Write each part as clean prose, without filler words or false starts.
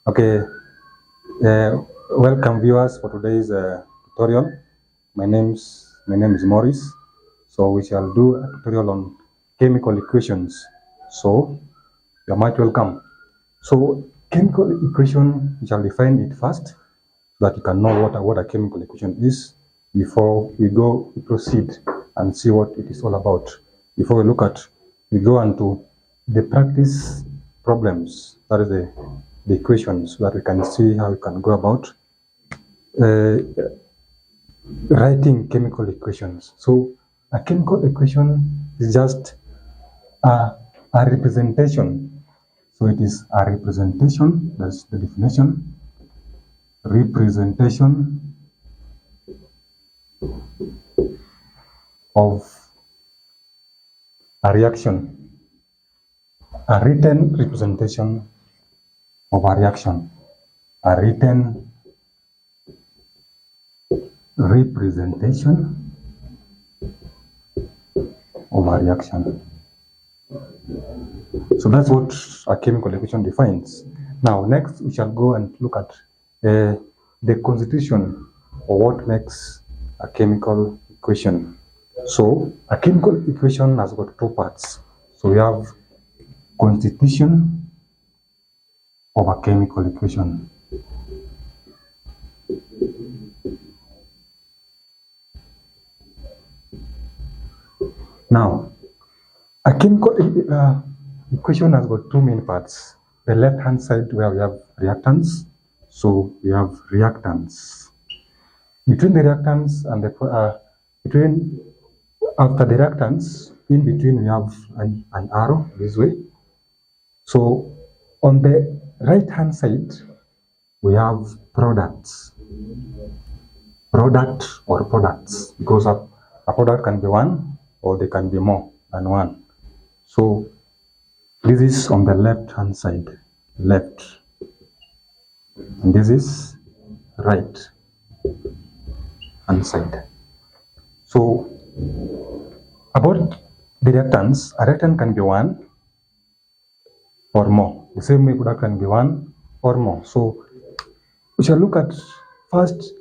Okay, uh, welcome viewers for today's tutorial. My name is Morris. So we shall do a tutorial on chemical equations. So you're much welcome. So chemical equation, we shall define it first, so that you can know what a chemical equation is before we proceed and see what it is all about. Before we go into the practice problems, that is the equations, so that we can see how we can go about uh, writing chemical equations. So a chemical equation is just a representation. So it is a representation, that's the definition, representation of a reaction, a written representation of a reaction, a written representation of a reaction. So that's what a chemical equation defines. Now, next we shall go and look at the constitution, or what makes a chemical equation. So a chemical equation has got two parts. So we have constitution of a chemical equation. Now, a chemical equation has got two main parts. The left-hand side, where we have reactants. So we have reactants. Between the reactants and after the reactants, in between we have an arrow this way. So on the right-hand side, we have products. Product or products, because a product can be one or they can be more than one. So this is on the left-hand side, left, and this is right-hand side. So about the reactants, a reactant can be one or more. The same way product can be one or more. So we shall look at first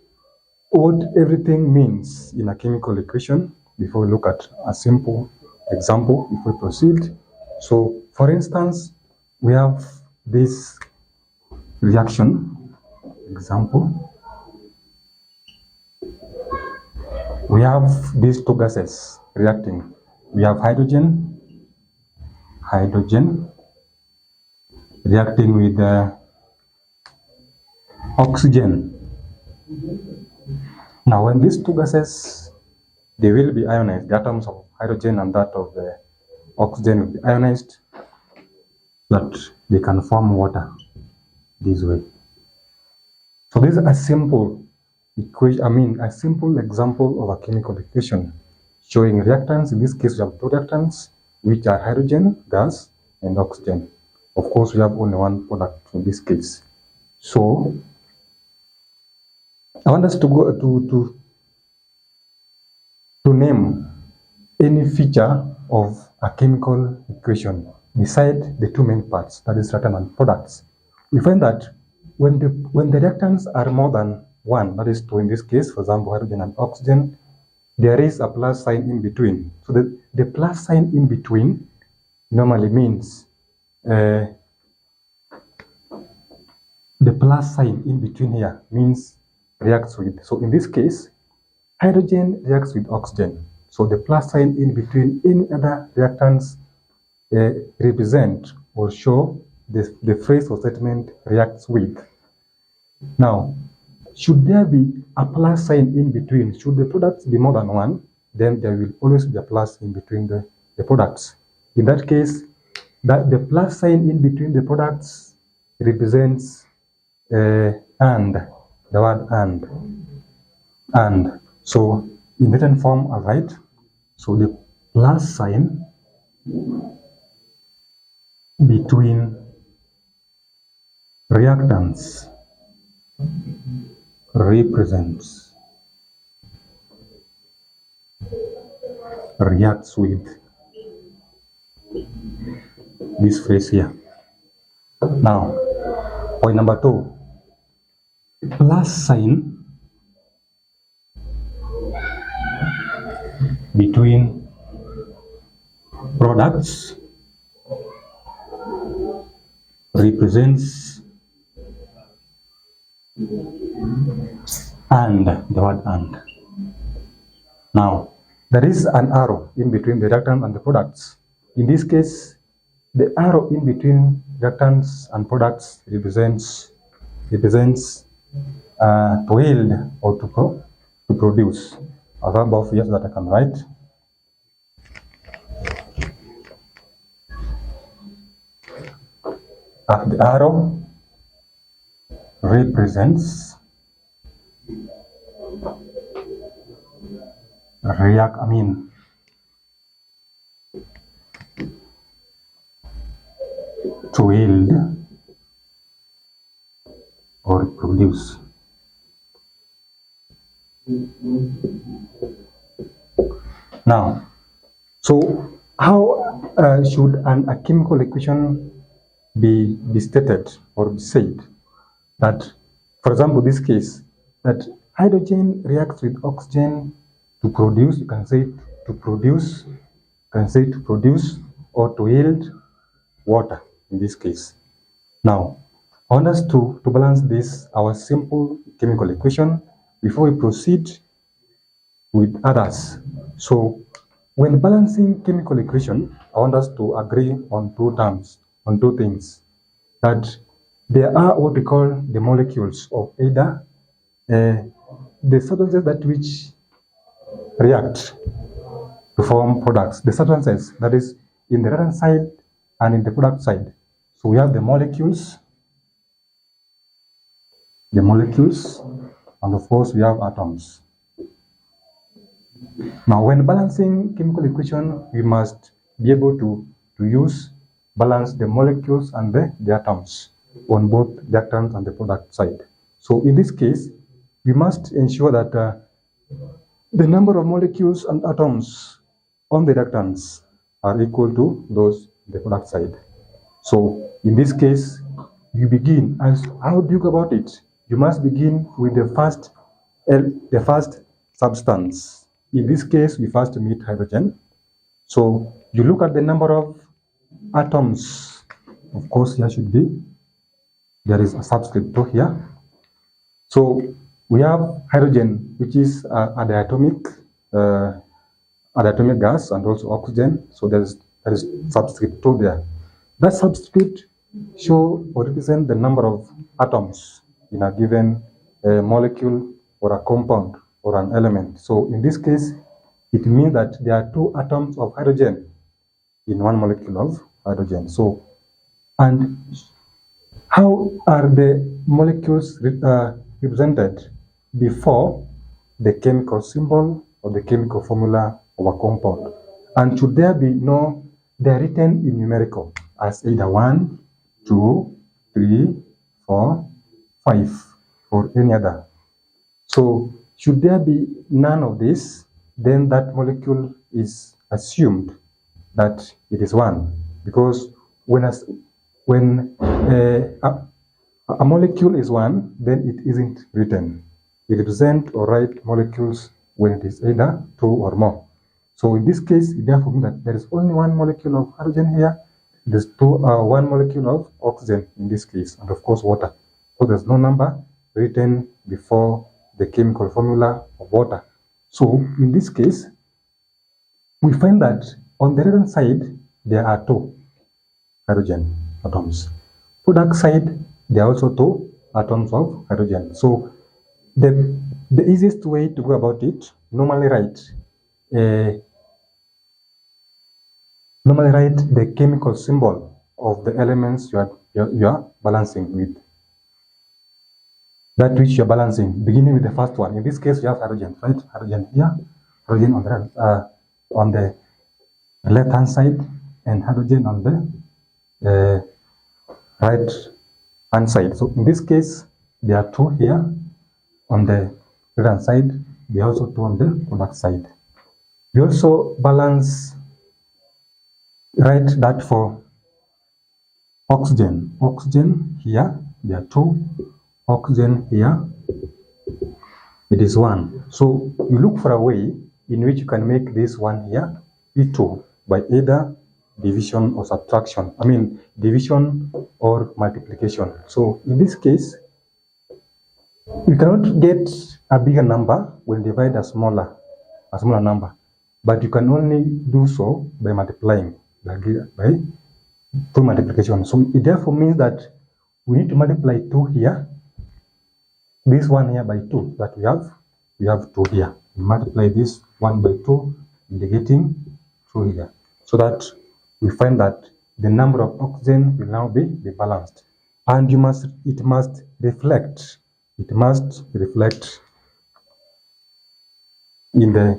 what everything means in a chemical equation before we look at a simple example if we proceed. So for instance, we have this reaction example. We have these two gases reacting. We have hydrogen reacting with oxygen. Now when these two gases, they will be ionized, the atoms of hydrogen and that of the oxygen will be ionized, that they can form water this way. So this is a simple equation, a simple example of a chemical equation showing reactants. In this case, we have two reactants, which are hydrogen gas and oxygen. Of course, we have only one product in this case. So I want us to go to name any feature of a chemical equation beside the two main parts, that is reactant and products. We find that when the reactants are more than one, that is two in this case, for example, hydrogen and oxygen, there is a plus sign in between. So the plus sign in between normally means the plus sign in between here means reacts with. So in this case, hydrogen reacts with oxygen. So the plus sign in between any other reactants represent or show the phrase or statement reacts with. Now, should there be a plus sign in between, should the products be more than one, then there will always be a plus in between the products. In that case, that the plus sign in between the products represents and, the word and. So in written form, I'll write, so the plus sign between reactants represents reacts with this phrase here. Now, Point number 2, plus sign between products represents and, the word and. Now, there is an arrow in between the reactant and the products. In this case, the arrow in between reactants and products represents to yield or to produce. A verb of yes that I can write. The arrow represents to yield or produce. Now, so how should a chemical equation be stated or be said? That, for example, this case, that hydrogen reacts with oxygen to produce, you can say to produce, or to yield water in this case. Now, I want us to balance this, our simple chemical equation, before we proceed with others. So, when balancing chemical equation, I want us to agree on two things, that there are what we call the molecules of either the substances that which react to form products, the substances that is in the reactant side and in the product side. So we have the molecules, and of course we have atoms. Now, when balancing chemical equation, we must be able to balance the molecules and the atoms on both the reactant and the product side. So in this case, we must ensure that the number of molecules and atoms on the reactants are equal to those on the product side. So in this case, you begin, as how do you go about it? You must begin with the first substance. In this case, we first meet hydrogen. So you look at the number of atoms. Of course, there is a subscript 2 here. So we have hydrogen, which is a diatomic gas, and also oxygen. So there is subscript 2 there. That subscript show or represent the number of atoms in a given molecule or a compound or an element. So in this case, it means that there are 2 atoms of hydrogen in one molecule of hydrogen. So, and how are the molecules represented before the chemical symbol or the chemical formula of a compound? And should there be they are written in numerical as either 1, 2, 3, 4, 5, or any other. So should there be none of this, then that molecule is assumed that it is 1, because when a molecule is 1, then it isn't written. We represent or write molecules when it is either 2 or more. So in this case, it therefore means that there is only 1 molecule of hydrogen here. There's 1 molecule of oxygen in this case, and of course water. So there's no number written before the chemical formula of water. So in this case, we find that on the reactant side, there are 2 hydrogen atoms. Product side, there are also 2 atoms of hydrogen. So the easiest way to go about it, normally write the chemical symbol of the elements you are balancing with. That which you are balancing, beginning with the first one. In this case, you have hydrogen, right? Hydrogen here, hydrogen on the left-hand side, and hydrogen on the right-hand side. So in this case, there are 2 here on the right-hand side. There are also 2 on the product side. We also write that for oxygen. Oxygen here, there are 2. Oxygen here, it is 1. So you look for a way in which you can make this one here be 2 by either division or subtraction. Division or multiplication. So in this case, you cannot get a bigger number when you divide a smaller number, but you can only do so by multiplying, through multiplication. So it therefore means that we need to multiply 2 here, this one here by 2, that we have 2 here. We multiply this 1 by 2, indicating 2 here, so that we find that the number of oxygen will now be balanced, and it must reflect in the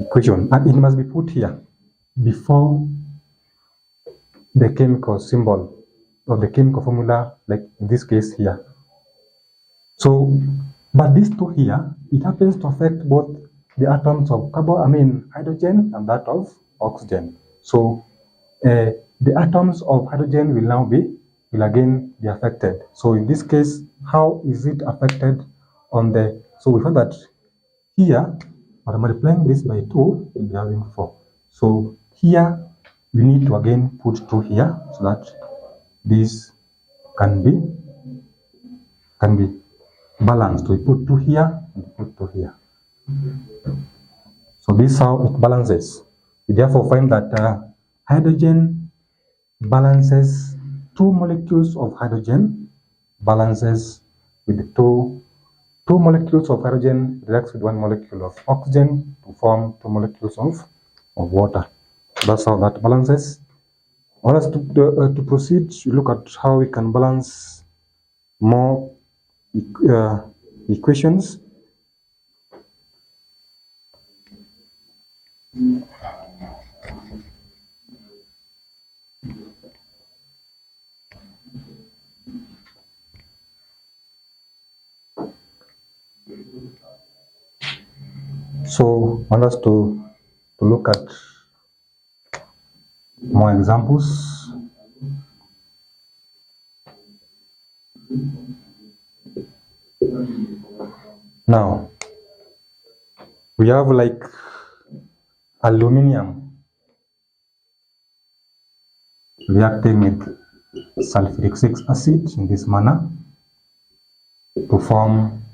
equation, and it must be put here before the chemical symbol or the chemical formula, like in this case here. So, but these 2 here, it happens to affect both the atoms of hydrogen and that of oxygen. So the atoms of hydrogen will again be affected. So in this case, how is it affected so we find that here, by multiplying this by 2, we'll be having 4. So here, we need to again put 2 here, so that this can be balanced. We put 2 here and put 2 here. So this is how it balances. We therefore find that hydrogen balances 2 molecules of hydrogen, balances with 2 molecules of hydrogen, reacts with 1 molecule of oxygen to form 2 molecules of water. That's how that balances. I want us to proceed to look at how we can balance more equations. So I want us to look at more examples. Now, we have like aluminium reacting with sulfuric acid in this manner to form,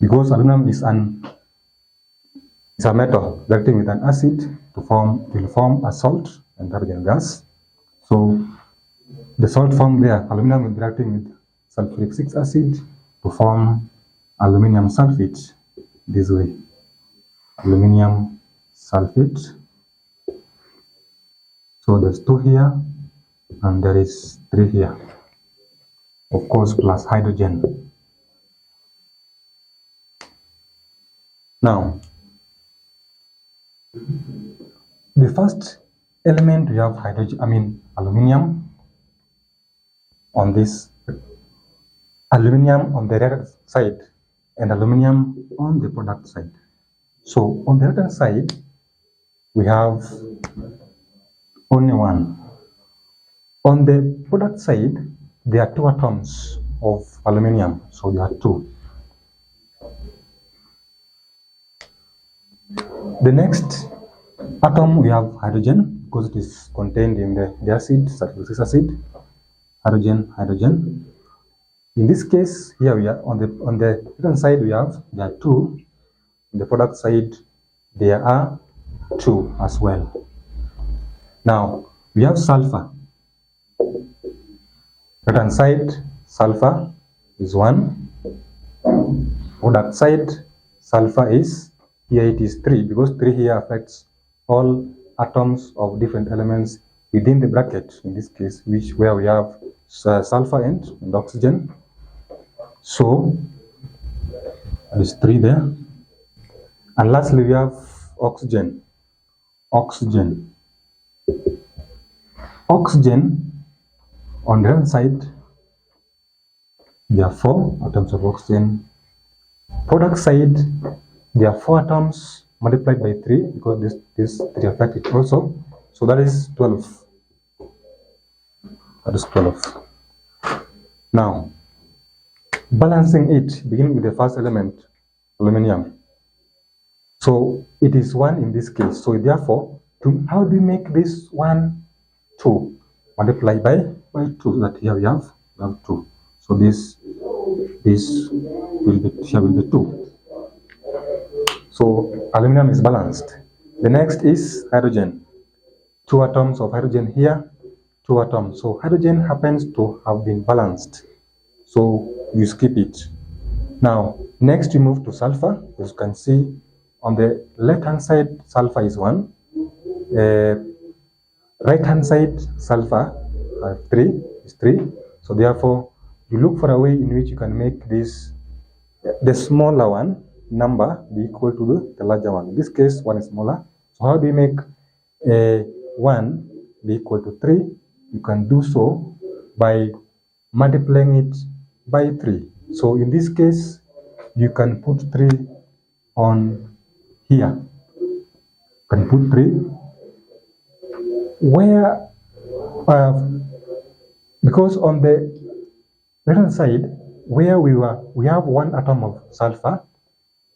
because aluminum is a metal reacting with an acid will form a salt and hydrogen gas. So the salt formed there, aluminum will be reacting with sulfuric acid to form aluminium sulfate this way. Aluminium sulfate. So there's 2 here and there is 3 here. Of course, plus hydrogen. Now, the first element we have aluminium on this, aluminium on the reactant side and aluminium on the product side. So on the reactant side, we have only 1. On the product side, there are 2 atoms of aluminium, so there are 2. The next atom we have hydrogen, because it is contained in the acid, sulfuric acid, hydrogen. In this case, here we are on the reactant side there are 2. On the product side, there are 2 as well. Now we have sulfur. Reactant side, sulfur is 1. Product side, sulfur is, here it is 3, because 3 here affects all atoms of different elements within the bracket, in this case, where we have sulfur and oxygen. So there is 3 there. And lastly, we have oxygen. Oxygen on the other side, there are 4 atoms of oxygen. Product side, there are 4 atoms multiplied by 3, because this 3 affect it also. So that is 12. That is 12. Now, balancing it, beginning with the first element, aluminium. So it is 1 in this case. So therefore, how do we make this 1, 2? Multiply by 2, so that here we have 2. So this will be 2. So aluminum is balanced. The next is hydrogen. 2 atoms of hydrogen here, 2 atoms. So hydrogen happens to have been balanced. So you skip it. Now, next we move to sulfur. As you can see, on the left-hand side, sulfur is 1. Right-hand side, sulfur 3 is 3. So therefore, you look for a way in which you can make this, the smaller one number be equal to the larger one. In this case, 1 is smaller. So how do we make 1 be equal to 3? You can do so by multiplying it by 3. So in this case, you can put 3 on here. You can put 3 where, because on the right-hand side, where we have 1 atom of sulfur,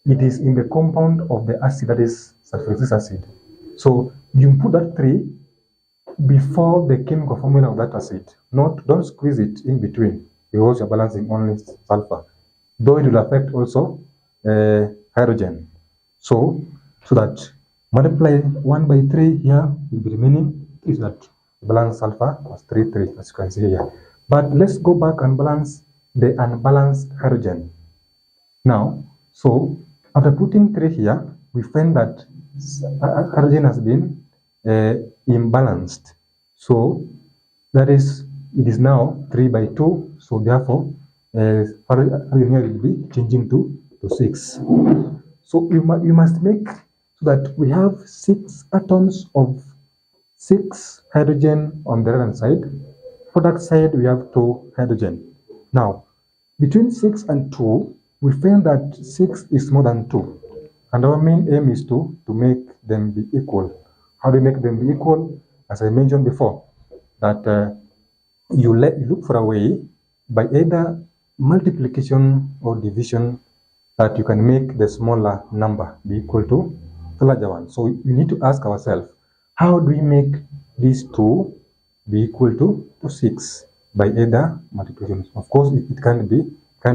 it is in the compound of the acid, that is sulfuric acid. So you put that 3 before the chemical formula of that acid. Don't squeeze it in between, because you're balancing only sulfur, though it will affect also hydrogen. So that multiply 1 by 3 here will be remaining is that balance sulfur was 3, as you can see here. But let's go back and balance the unbalanced hydrogen. Now, so after putting 3 here, we find that hydrogen has been imbalanced. So that is, it is now 3 by 2. So therefore, hydrogen here will be changing to 6. So you must make so that we have 6 atoms of 6 hydrogen on the right-hand side. Product side, we have 2 hydrogen. Now, between 6 and 2, we find that 6 is more than 2. And our main aim is to make them be equal. How do you make them be equal? As I mentioned before, that you look for a way by either multiplication or division that you can make the smaller number be equal to the larger one. So we need to ask ourselves, how do we make these 2 be equal to 6 by either multiplication? Of course, it can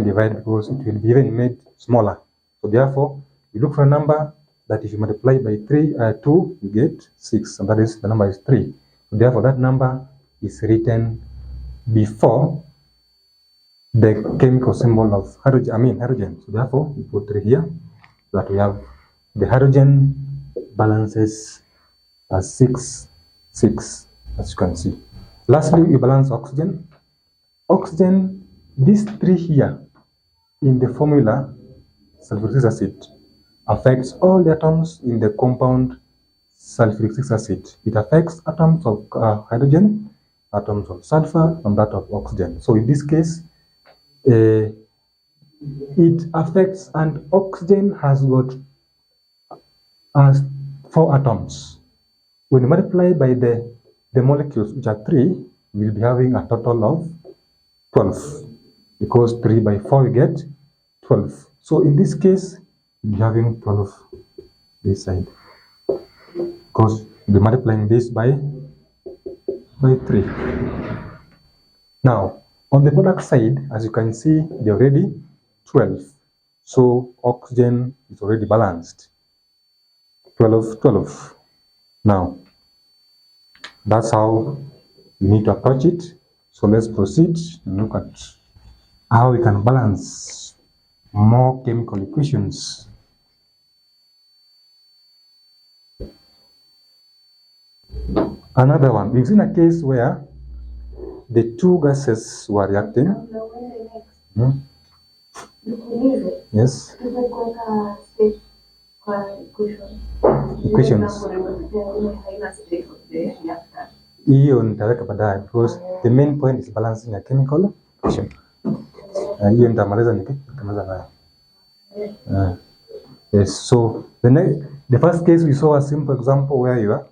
divide, because it will be even made smaller. So therefore, you look for a number that if you multiply by 2, you get 6, and that is, the number is 3. So therefore, that number is written before the chemical symbol of hydrogen. So therefore, we put 3 here, so that we have the hydrogen balances as 6, as you can see. Lastly, we balance oxygen. Oxygen, these 3 here in the formula sulfuric acid affects all the atoms in the compound sulfuric acid. It affects atoms of hydrogen, atoms of sulfur, and that of oxygen. So in this case, it affects, and oxygen has got 4 atoms. When you multiply by the molecules, which are 3, we'll be having a total of 12, because 3 by 4 you get 12. So in this case, we'll be having 12 this side, because we'll be multiplying this by 3. Now, on the product side, as you can see, they're already 12. So oxygen is already balanced. 12. Now, that's how you need to approach it. So let's proceed and look at how we can balance more chemical equations. Another one, we've seen a case where the 2 gases were reacting. Yes. Equations. Hiyo nitaweka baadaye, because the main point is balancing a chemical equation. Hiyo nitamaliza nayo. Yes. So the first case we saw a simple example where you are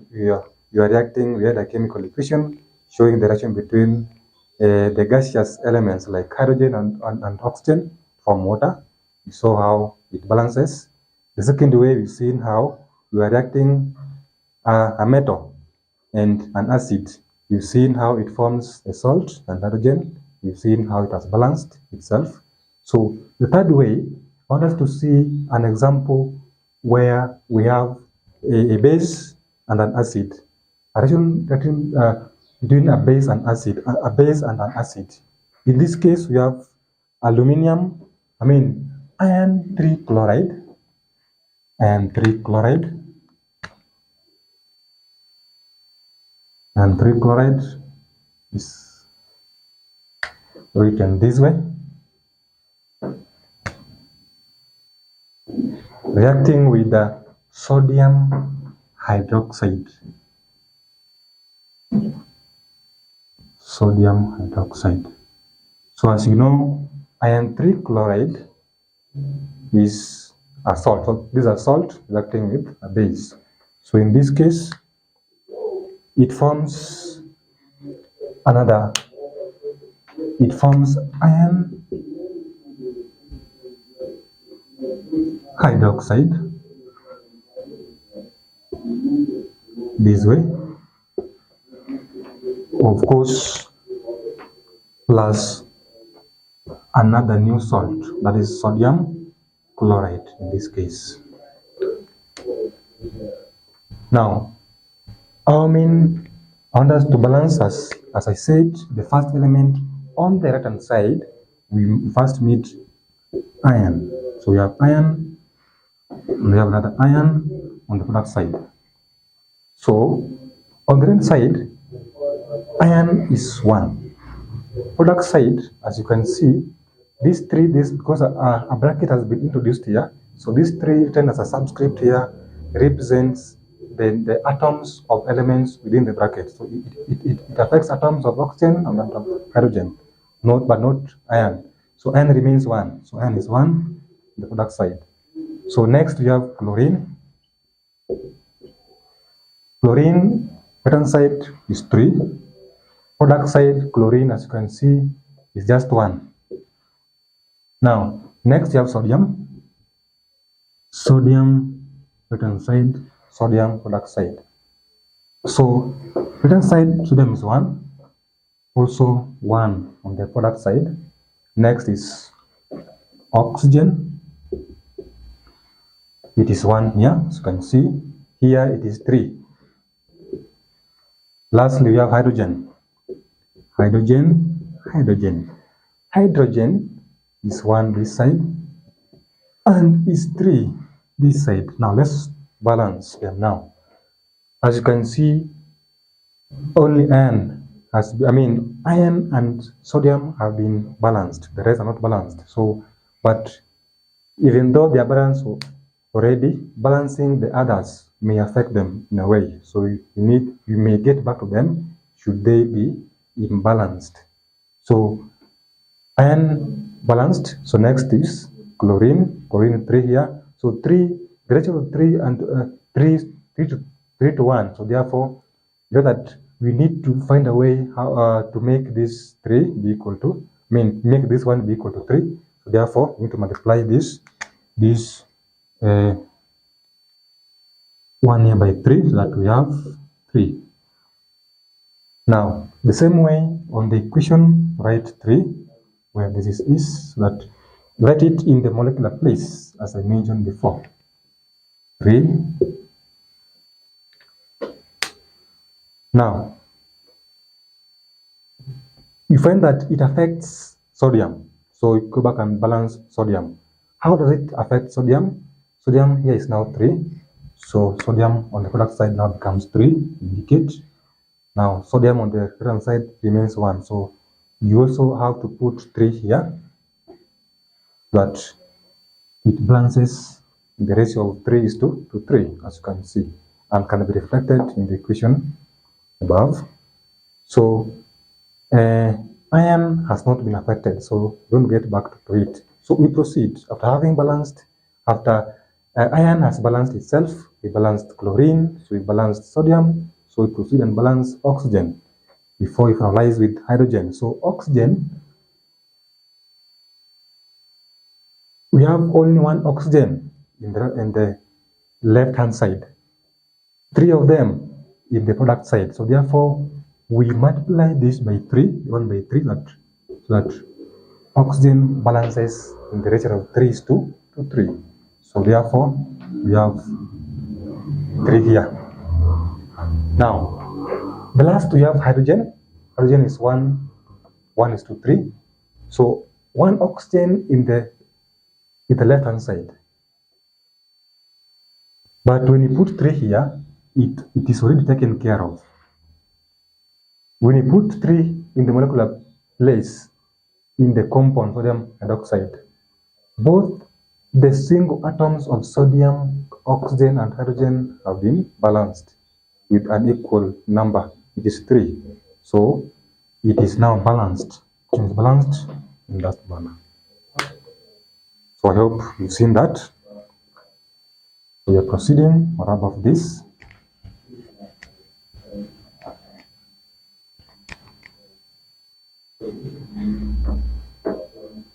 reacting. We had a chemical equation showing the reaction between the gaseous elements like hydrogen and oxygen. form water. We saw how it balances. The second way, we've seen how we are reacting a metal and an acid. We've seen how it forms a salt and hydrogen. We've seen how it has balanced itself. So the third way, I want us to see an example where we have a base and an acid. A reaction between a base and acid, a base and an acid. In this case, we have iron 3 chloride, and 3 chloride, and 3 chloride is written this way, reacting with the sodium hydroxide. Sodium hydroxide. So as you know, iron 3 chloride is a salt. So this is a salt reacting with a base. So in this case, it forms iron hydroxide this way, of course, plus another new salt, that is sodium chloride in this case. Now, I want us to balance, as I said, the first element on the right hand side. We first meet iron. So we have iron, and we have another iron on the product side. So on the right side, iron is 1. Product side, as you can see, because a bracket has been introduced here, so these 3 written as a subscript here represents the atoms of elements within the bracket. So it affects atoms of oxygen and of hydrogen, but not iron. So iron remains 1. So iron is 1 on the product side. So next we have chlorine. Chlorine, right hand side is 3. Product side, chlorine, as you can see, is just 1. Now, next you have sodium. Sodium, right hand side, sodium, product side. So, right hand side, sodium is 1. Also 1 on the product side. Next is oxygen. It is 1 here, as you can see. Here it is 3. Lastly, we have hydrogen. Hydrogen is 1 this side and is 3 this side. Now let's balance them now. As you can see, only iron and sodium have been balanced. The rest are not balanced. So, but even though they are balanced already, balancing the others may affect them in a way. So you may get back to them should they be imbalanced. So iron balanced. So next is chlorine 3 here. So 3, the ratio of 3 and 3 to 1. So therefore, you know that we need to find a way how to make this 3 be equal to, make this 1 be equal to 3. So therefore, we need to multiply this 1 here by 3, so that we have 3. Now, the same way on the equation, write 3, where this is, so that write it in the molecular place, as I mentioned before. 3. Now, you find that it affects sodium. So you go back and balance sodium. How does it affect sodium? Sodium here is now 3. So sodium on the product side now becomes 3, indicate. Now sodium on the right-hand side remains 1. So you also have to put 3 here, that it balances the ratio of 3 is to 3, as you can see, and can be reflected in the equation above. So iron has not been affected, so don't get back to it. So we proceed after having balanced, iron has balanced itself. We balanced chlorine, so we balanced sodium, so we proceed and balance oxygen before we finalize with hydrogen. So oxygen we have only one oxygen in the left-hand side, 3 of them in the product side. So therefore, we multiply this by 3, 1 by 3, so that oxygen balances in the ratio of 3 to 3. So therefore, we have 3 here. Now, the last we have hydrogen. Hydrogen is 1 is to 3. So 1 oxygen in the left-hand side. But when you put 3 here, it is already taken care of. When you put 3 in the molecular place in the compound sodium hydroxide, both the single atoms of sodium, oxygen, and hydrogen have been balanced with an equal number, which is 3. So it is now balanced. It is balanced in that manner. So I hope you've seen that. So we are proceeding on top of this.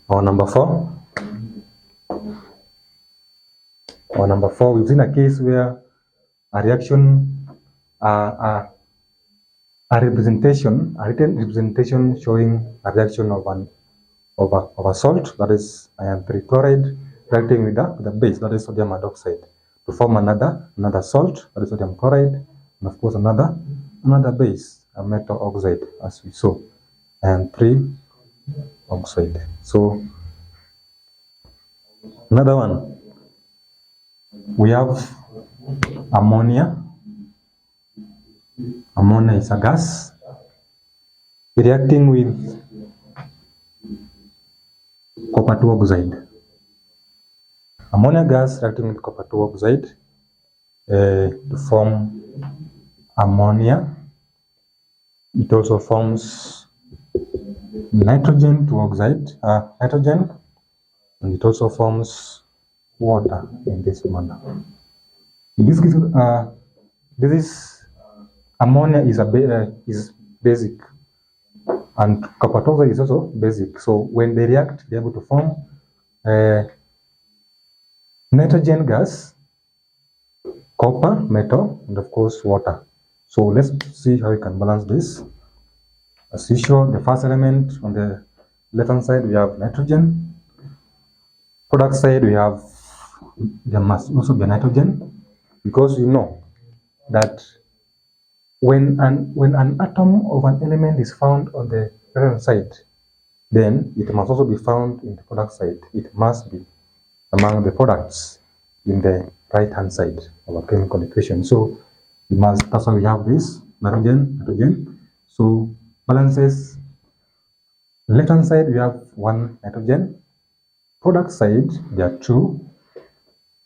Our number 4. Our number 4, we've seen a case where a reaction, a written representation showing a reaction of a salt, that is iron 3 chloride, reacting with the base, that is sodium hydroxide, to form another salt, that is sodium chloride, and of course another base, a metal oxide, as we saw, and 3 oxide. So another one, we have ammonia. Ammonia is a gas reacting with copper 2 oxide. Ammonia gas reacting with copper 2 oxide to form ammonia. It also forms nitrogen 2 oxide, nitrogen, and it also forms water in this manner. In this case, ammonia is basic, and copper 2 oxide is also basic. So when they react, they're able to form nitrogen gas, copper, metal, and of course water. So let's see how we can balance this. As usual, the first element on the left-hand side, we have nitrogen. Product side, there must also be nitrogen, because you know that when an atom of an element is found on the right-hand side, then it must also be found in the product side. It must be among the products in the right-hand side of a chemical equation. So that's why we have this nitrogen. So balances. Left-hand side, we have 1 nitrogen. Product side, there are 2.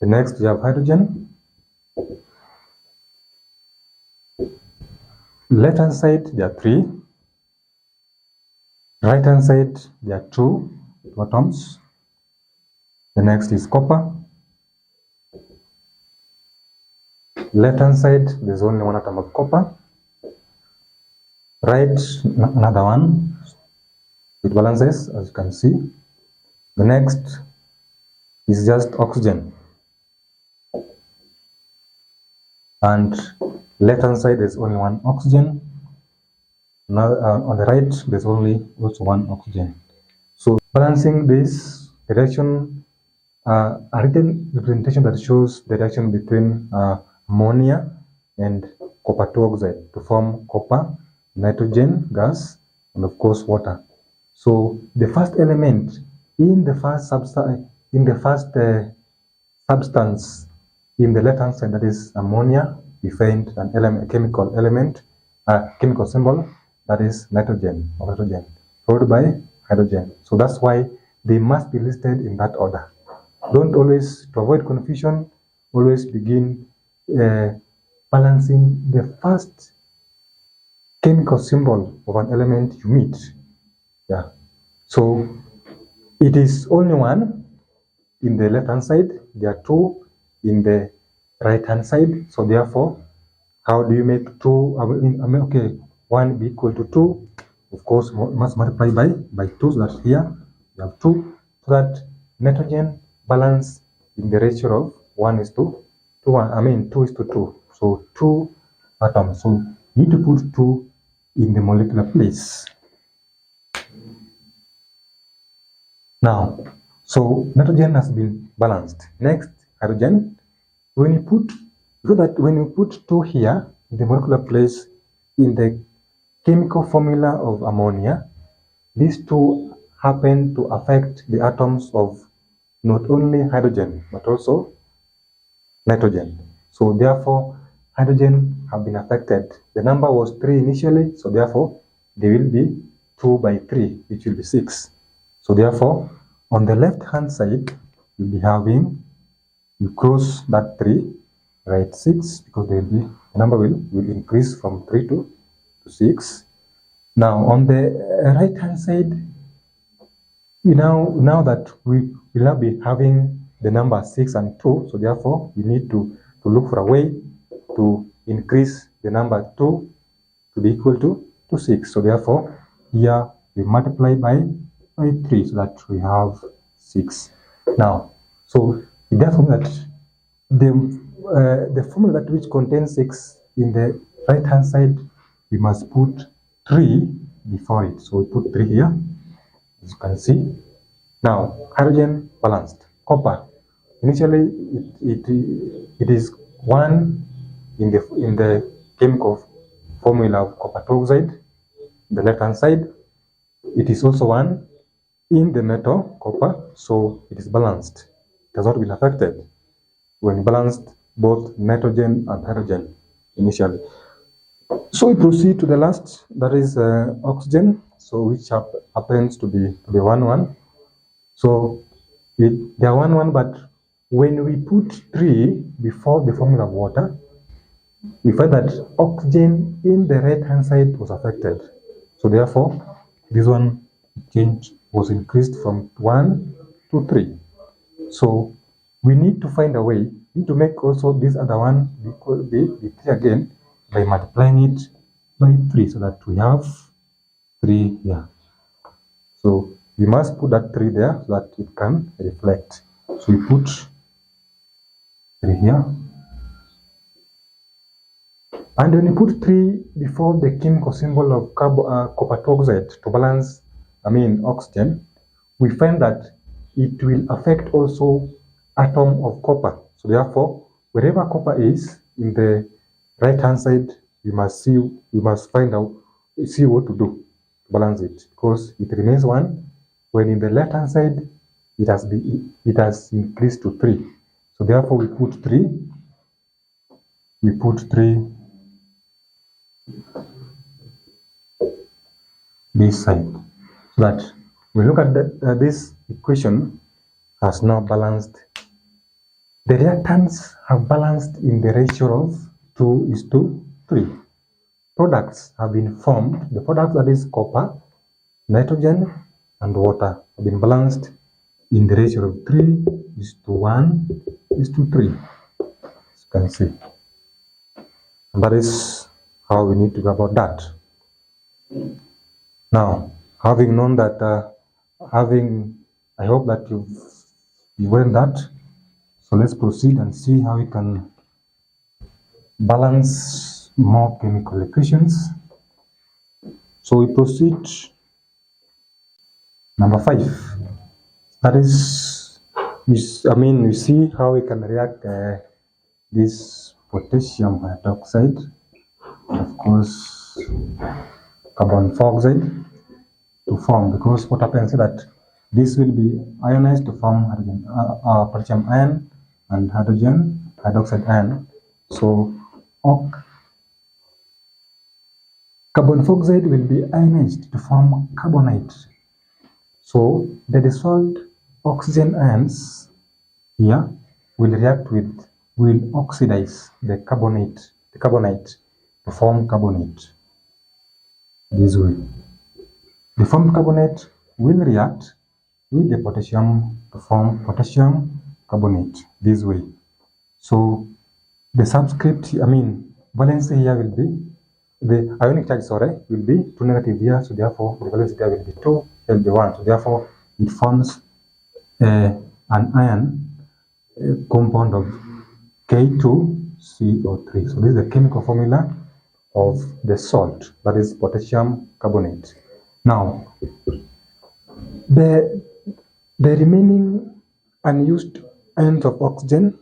The next, we have hydrogen. Left-hand side, there are 3. Right-hand side, there are 2 atoms. The next is copper. Left-hand side, there's only 1 atom of copper. Right, another one. It balances, as you can see. The next is just oxygen. And left-hand side, there's only 1 oxygen. Now, on the right, there's only also 1 oxygen. So balancing this reaction, a written representation that shows the reaction between ammonia and copper 2 oxide to form copper, nitrogen gas, and of course water. So the first element in the first substance in the left-hand side, that is ammonia, we find a chemical symbol, that is nitrogen, followed by hydrogen. So that's why they must be listed in that order. Don't always, to avoid confusion, always begin balancing the first chemical symbol of an element you meet. Yeah. So it is only 1 in the left-hand side. There are 2 in the right-hand side. So therefore, how do you make 2? Okay, 1 be equal to 2. Of course, we must multiply by 2, so that here you have 2, so that nitrogen balanced in the ratio of 2:2. So 2 atoms. So you need to put 2 in the molecular place. Now, so nitrogen has been balanced. Next, hydrogen. When you put 2 here in the molecular place in the chemical formula of ammonia, these 2 happen to affect the atoms of not only hydrogen but also nitrogen. So therefore, hydrogen have been affected. The number was 3 initially, so therefore there will be 2 by 3, which will be 6. So therefore, on the left-hand side, you'll be having, you cross that 3, write 6, because the number will increase from 3 to 6. Now, on the right-hand side, now that we will now be having the number 6 and 2, so therefore you need to look for a way to increase the number 2 to be equal to 6. So therefore here we multiply by 3, so that we have 6. Now, so therefore that the formula that which contains 6 in the right hand side, we must put 3 before it. So we put 3 here, as you can see. Now, hydrogen balanced. Copper, initially it is 1 in the chemical formula of copper oxide. The left hand side, it is also 1 in the metal copper, so it is balanced. It has not been affected when balanced both nitrogen and hydrogen initially. So we proceed to the last, that is oxygen, so which happens to be 1:1. So they are 1:1, but when we put 3 before the formula of water, we find that oxygen in the right hand side was affected. So therefore, this one change was increased from 1 to 3. So we need to find a way, we need to make also this other one be 3 again by multiplying it by 3, so that we have 3 here. So we must put that 3 there so that it can reflect. So we put 3 here. And when you put 3 before the chemical symbol of copper oxide to balance, oxygen, we find that it will affect also atom of copper. So therefore, wherever copper is in the right hand side, we must see what to do to balance it, because it remains 1. When in the left hand side, it has increased to 3. So therefore, we put 3 this side, so that we look at this equation has now balanced. The reactants have balanced in the ratio of 2:3. Products have been formed. The product, that is copper, nitrogen, and water, have been balanced in the ratio of 3:1:3, as you can see. And that is how we need to go about that. Now, having known that, I hope that you've learned that. So let's proceed and see how we can balance more chemical equations. So we proceed. Number 5. That is, we see how we can react this potassium hydroxide, of course, carbon dioxide, to form, because what happens is that this will be ionized to form hydrogen, potassium ion and hydrogen hydroxide ion. So carbon dioxide will be ionized to form carbonate. So the dissolved oxygen ions here will oxidize the carbonate to form carbonate. This way, the formed carbonate will react with the potassium to form potassium carbonate. This way. So the subscript, valence here will be, the ionic charge, will be 2 negative here. So therefore, the valence here will be 2, will be 1. So therefore, it forms a an iron compound of K2CO3. So this is the chemical formula of the salt, that is potassium carbonate. Now, the remaining unused ions of oxygen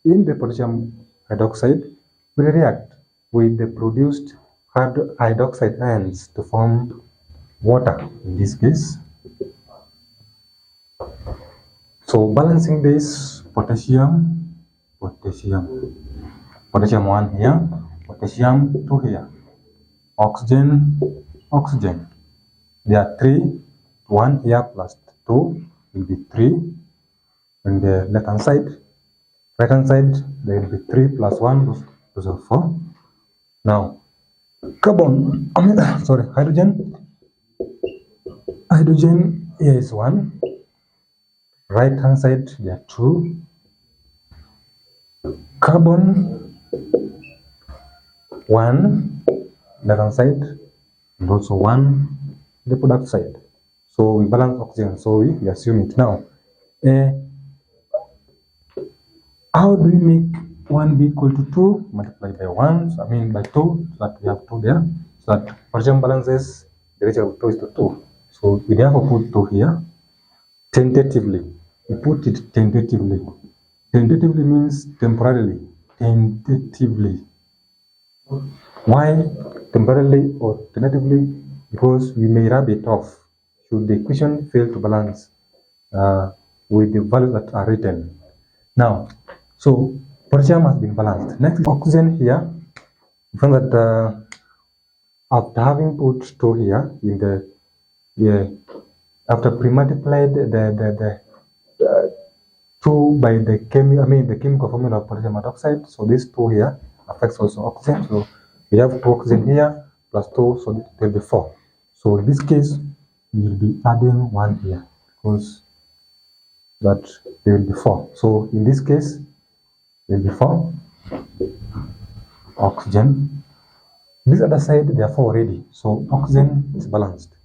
in the potassium hydroxide will react with the produced hydroxide ions to form water in this case. So balancing this potassium 1 here, potassium 2 here, oxygen. There are 3, 1 here plus 2 will be 3. On the left hand side, right hand side, there will be 3 plus 1, those are 4. Now, hydrogen here is 1. Right hand side, there are 2. Carbon 1, left hand side, and also 1 the product side. So we balance oxygen, so we assume it. Now, how do we make 1 be equal to 2 multiplied by 1? So, by 2, so that we have 2 there. So that potassium balances the ratio of 2 is to 2. So we therefore put 2 here. Tentatively, we put it tentatively. Tentatively means temporarily. Tentatively. Why temporarily or tentatively? Because we may rub it off should the equation fail to balance with the values that are written. Now, so potassium has been balanced. Next is oxygen here. We find that after having put 2 here in the after pre-multiplied the 2 by the chemical formula of potassium hydroxide, so this 2 here affects also oxygen. So we have 2 oxygen here plus 2, so it will be 4. So in this case, we will be adding 1 here because that there will be 4. So in this case, there will be 4 oxygen. This other side, there are 4 already. So oxygen is balanced.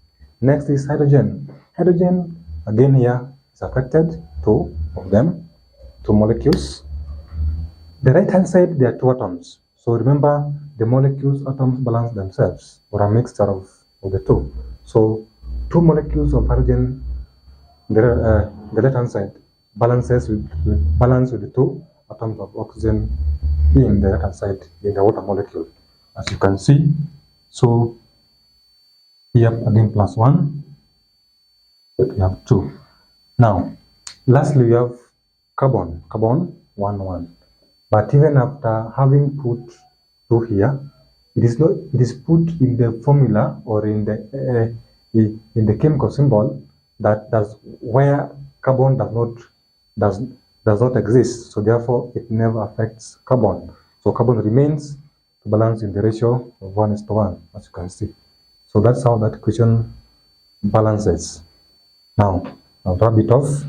Next is hydrogen. Hydrogen, again here, is affected, 2 of them, 2 molecules. The right hand side, there are 2 atoms. So remember, the molecules, atoms balance themselves, or a mixture of the 2. So 2 molecules of hydrogen, the left hand side, balance with the 2 atoms of oxygen in the right hand side in the water molecule, as you can see. So here again plus 1, but we have 2. Now, lastly, we have carbon 1, 1. But even after having put 2 here, it is put in the formula or in the chemical symbol that's where carbon does not exist. So therefore, it never affects carbon. So carbon remains to balance in the ratio of 1:1, as you can see. So that's how that equation balances. Now, I'll rub it off.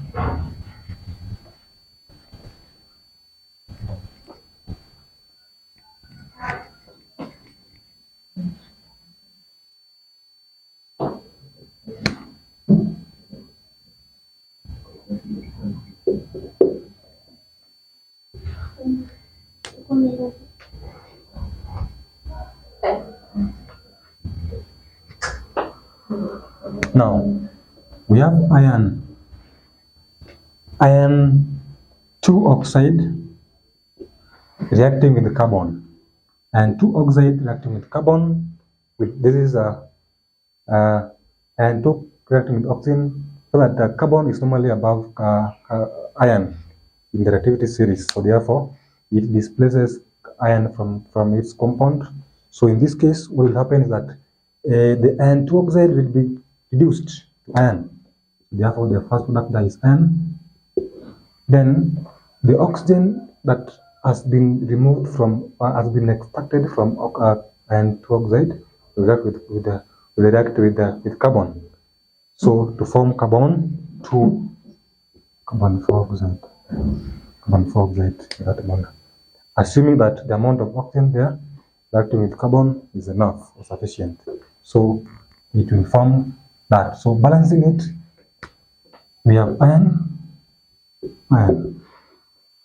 Now, we have iron 2 oxide reacting with the carbon, and 2 oxide reacting with carbon. This is and 2 reacting with oxygen, so that the carbon is normally above iron in the reactivity series. So therefore, it displaces iron from its compound. So in this case, what will happen is that the iron 2 oxide will be reduced to iron. Therefore, the first product that is iron. Then the oxygen that has been removed from has been extracted from iron 2 oxide will react with carbon. So to form carbon 4 oxide. That amount. Assuming that the amount of oxygen there reacting with carbon is enough or sufficient. So it will form that. So balancing it, we have iron iron.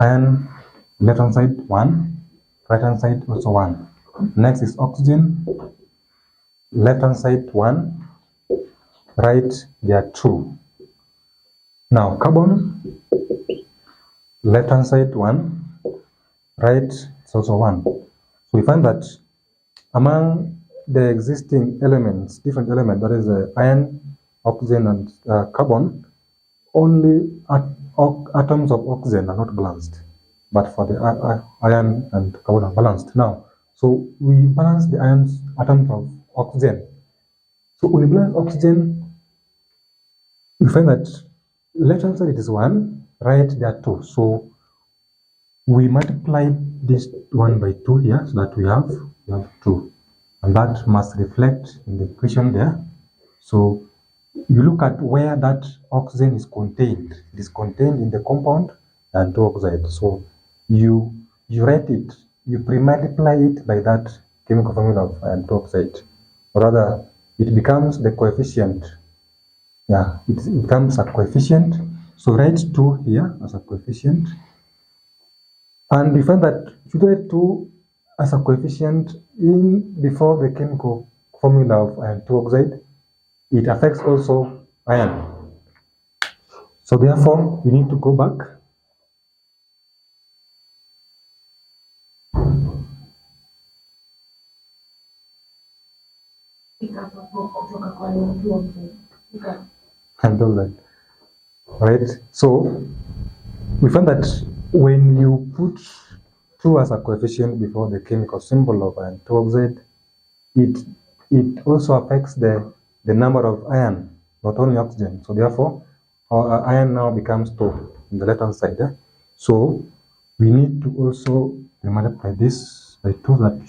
Iron, left hand side 1, right hand side also 1. Next is oxygen, left hand side 1, right there are 2. Now carbon, left hand side 1, right it's also 1. So we find that among the existing elements, different elements, that is iron, oxygen, and carbon, only atoms of oxygen are not balanced, but for the iron and carbon are balanced. Now, so we balance the atoms of oxygen. So when we balance oxygen, we find that left hand side it is 1, right there are 2. So we multiply this 1 by 2 here, so that we have 2, and that must reflect in the equation there. So you look at where that oxygen is contained. It is contained in the compound and 2 oxide. So you write it, you pre-multiply it by that chemical formula of iron 2 oxide. Or rather, it becomes the coefficient. Yeah, it becomes a coefficient. So write 2 here as a coefficient. And we find that if you write 2 as a coefficient in before the chemical formula of iron 2 oxide, it affects also iron. So therefore, we need to go back. Handle that. Right? So we find that when you put 2 as a coefficient before the chemical symbol of iron 2 oxide, it also affects the number of iron, not only oxygen. So therefore, our iron now becomes 2 in the left hand side. So we need to also multiply this by 2, that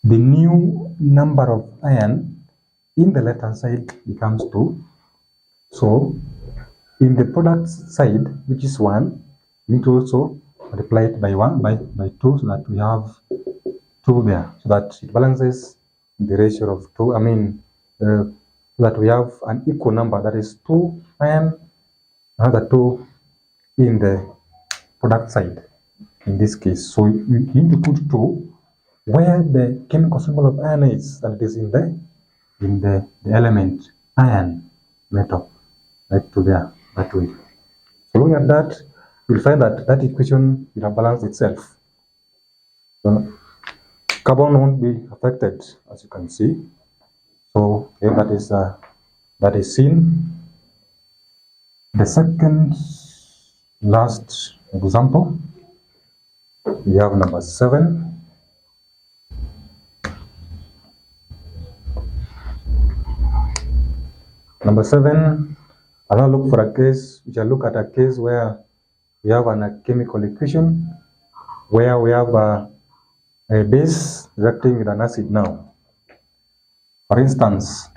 the new number of iron in the left hand side becomes 2. So in the product side, which is 1, we need to also multiply it by 1 by 2, so that we have 2 there, so that it balances the ratio of 2. I mean, that we have an equal number, that is 2 iron, another 2 in the product side in this case. So you need to put 2 where the chemical symbol of iron is, and it is in the element iron metal, right to there, that way. So looking at that, you'll find that that equation will have balanced itself. So carbon won't be affected, as you can see. So yeah, that is seen. The second last example, we have number 7. Number 7, I'll now look for a case, which I look at a case where we have a chemical equation where we have a base reacting with an acid now. For instance,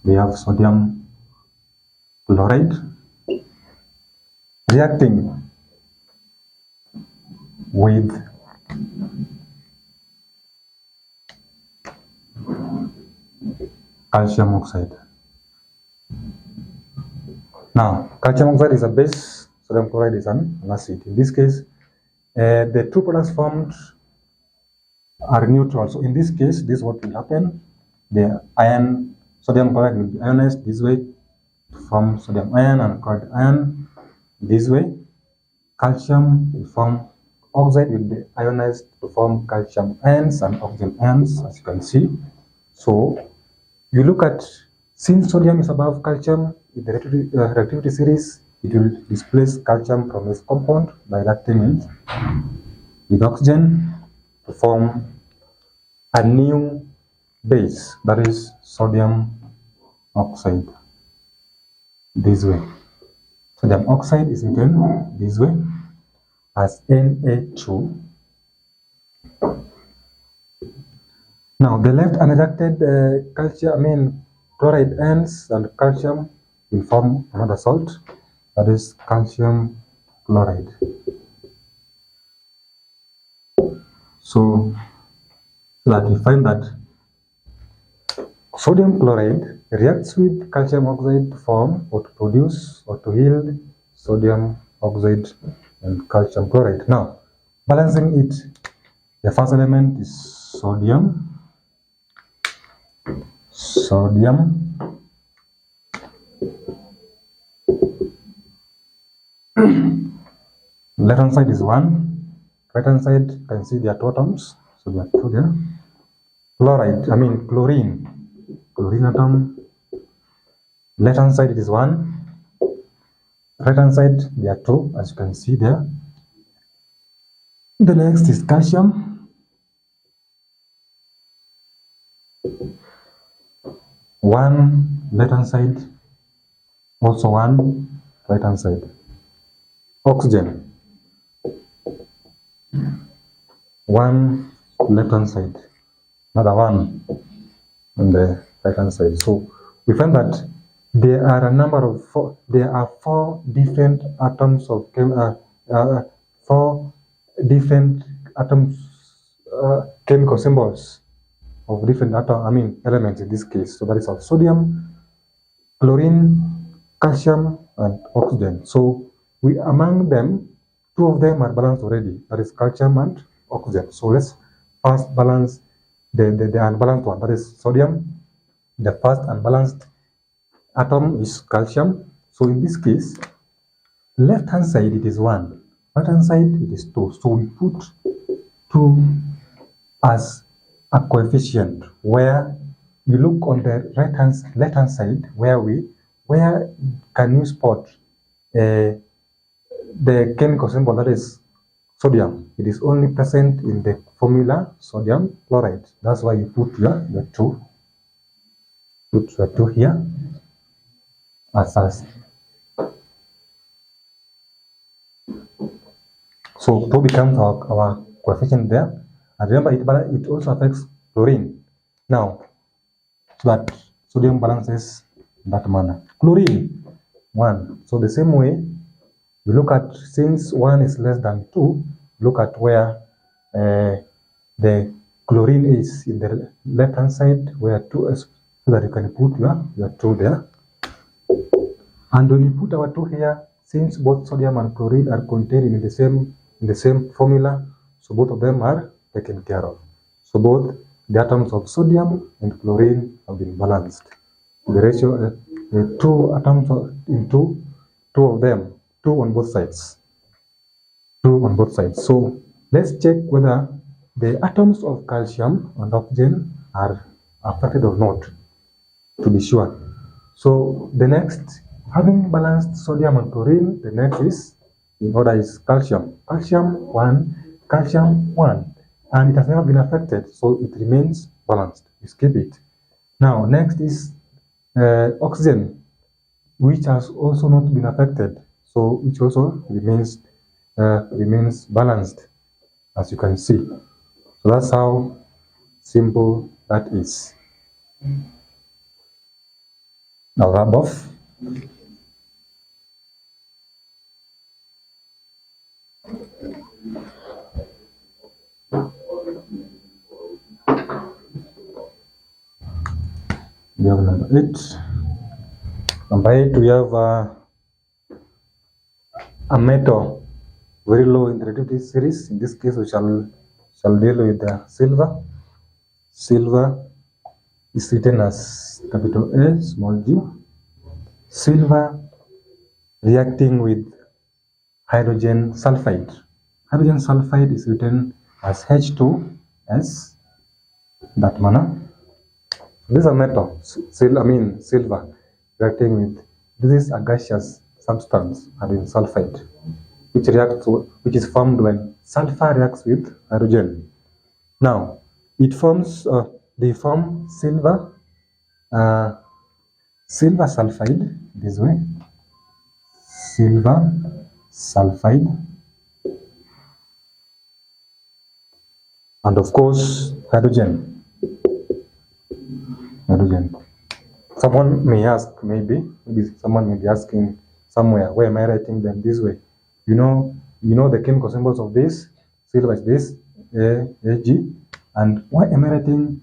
we have sodium chloride reacting with calcium oxide. Now, calcium oxide is a base, sodium chloride is an acid. In this case, the two products formed are neutral. So in this case, this is what will happen. The iron, sodium chloride will be ionized this way to form sodium ion, and chloride ion this way. Calcium will form oxide, will be ionized to form calcium ions and oxygen ions, as you can see. So you look at, since sodium is above calcium in the reactivity series, it will displace calcium from its compound by reacting with oxygen to form a new base, that is sodium oxide, this way. Sodium oxide is written this way as Na2. Now the left unreacted chloride ions and calcium will form another salt, that is calcium chloride. So that we find that sodium chloride reacts with calcium oxide to form or to produce or to yield sodium oxide and calcium chloride. Now, balancing it, the first element is sodium. Left hand side is 1. Right hand side, you can see there are 2 atoms, so there are 2 there. Chlorine atom. Left hand side it is 1. Right hand side there are 2, as you can see there. The next is calcium. 1 left hand side, also 1 right hand side. Oxygen, 1 left hand side, another 1 on the right hand side. So we find that there are a number of 4 different atoms of 4 different atoms, chemical symbols of different elements in this case. So that is of sodium, chlorine, calcium, and oxygen. So among them, 2 of them are balanced already. That is calcium and oxygen. So let's first balance the unbalanced one. That is sodium. The first unbalanced atom is calcium. So in this case, left hand side it is 1, right hand side it is 2. So we put 2 as a coefficient, where you look on the left hand side, where can you spot the chemical symbol, that is sodium. It is only present in the formula sodium chloride. That's why you put your 2. Put your 2 here as so 2 becomes our coefficient there. And remember, it also affects chlorine. Now, so that sodium balances in that manner. Chlorine, 1. So the same way, we look at, since 1 is less than 2, look at where the chlorine is in the left hand side, where 2 is, so that you can put your 2 there. And when you put our 2 here, since both sodium and chlorine are contained in the same formula, so both of them are taken care of. So both the atoms of sodium and chlorine have been balanced. The ratio, the 2 atoms into 2 of them, 2 on both sides. 2 on both sides. So let's check whether the atoms of calcium and oxygen are affected or not, to be sure. So the next, having balanced sodium and chlorine, the next is, in order, is calcium. Calcium 1, calcium 1. And it has never been affected, so it remains balanced. You skip it. Now, next is oxygen, which has also not been affected, so which also remains balanced, as you can see. So that's how simple that is. Now rub off. We have number 8. Number 8, we have a metal very low in the relativity series. In this case, we shall deal with the silver. Silver is written as capital A, small g. Silver reacting with hydrogen sulfide. Hydrogen sulfide is written as H2S, that manner. This is a metal, silver, reacting with, this is a gaseous substance, hydrogen sulfide, which is formed when sulfur reacts with hydrogen. Now, it forms, they form silver sulfide, this way, silver sulfide, and of course, hydrogen. Someone may ask, maybe someone may be asking somewhere, why am I writing them this way? You know the chemical symbols of this. Silver is this, Ag, and why am I writing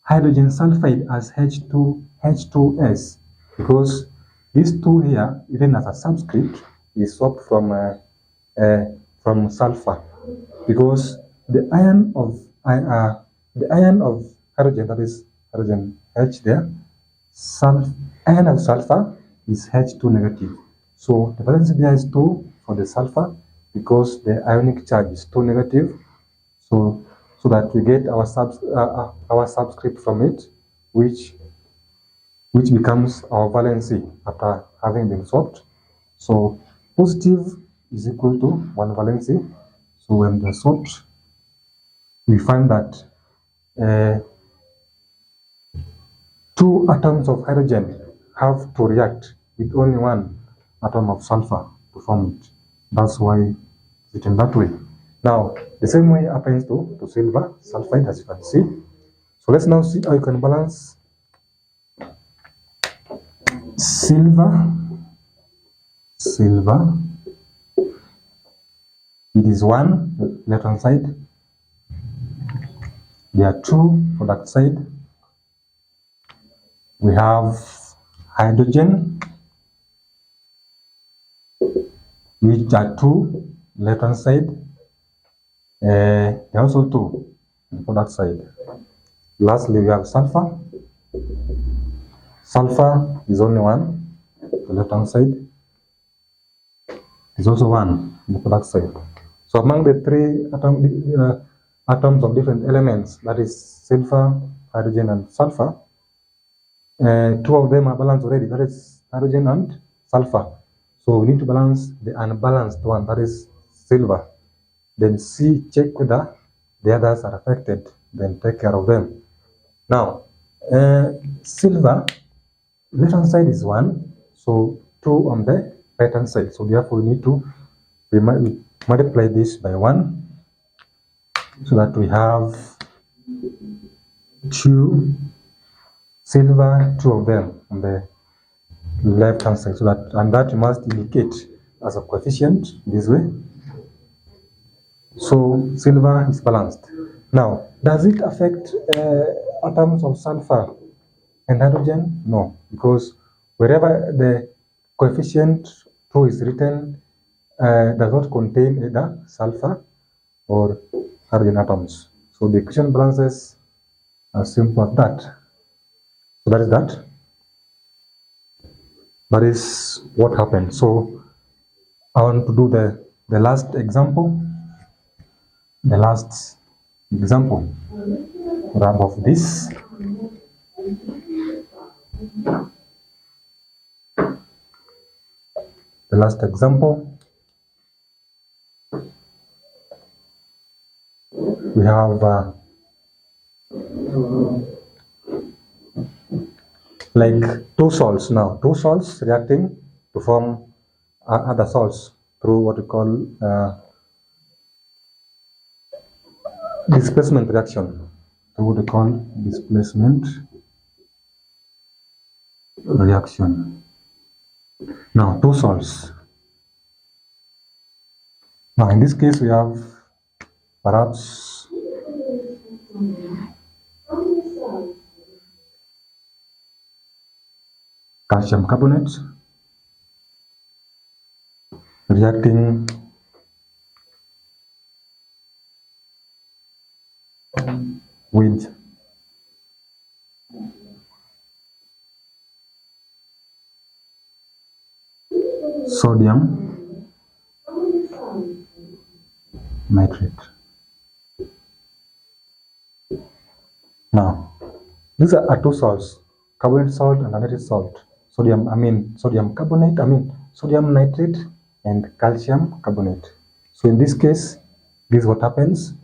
hydrogen sulfide as H2S? Because these 2 here, written as a subscript, is swapped from sulfur, because the ion of hydrogen, that is hydrogen H there, ion of sulfur is H2 negative. So the valency there is 2 for the sulfur because the ionic charge is 2 negative. So that we get our subscript from it, which becomes our valency after having been swapped. So positive is equal to 1 valency. So when they're swapped, we find that 2 atoms of hydrogen have to react with only 1 atom of sulfur to form it. That's why it's written that way. Now, the same way happens to silver sulfide, as you can see. So let's now see how you can balance silver. It is 1 left hand side. There are 2 for that side. We have hydrogen, which are 2 left hand side. There are also 2 for that side. Lastly, we have sulfur. Sulfur is only 1, the left hand side. Is also 1 the product side. So among the 3 atoms of different elements, that is silver, hydrogen, and sulfur, 2 of them are balanced already, that is hydrogen and sulfur. So we need to balance the unbalanced one, that is silver. Then check whether the others are affected, then take care of them. Now, silver, left hand side is 1, so 2 on the right hand side. So therefore we need to multiply this by 1, so that we have 2 silver, 2 of them on the left hand side. So that must indicate as a coefficient this way. So silver is balanced. Now, does it affect atoms of sulfur and hydrogen? No, because wherever the coefficient 2 is written, does not contain either sulfur or hydrogen atoms. So the equation balances as simple as that. So that is that. That is what happened. So I want to do the last example. The last example. Wrap of this. The last example. We have like 2 salts now. 2 salts reacting to form other salts through what we call displacement reaction. Through what we call displacement reaction. Now 2 salts. Now in this case we have perhaps calcium carbonate reacting with sodium nitrate. Now, these are 2 salts, carbonate salt and nitrate salt. Sodium carbonate, sodium nitrate and calcium carbonate. So in this case, this is what happens.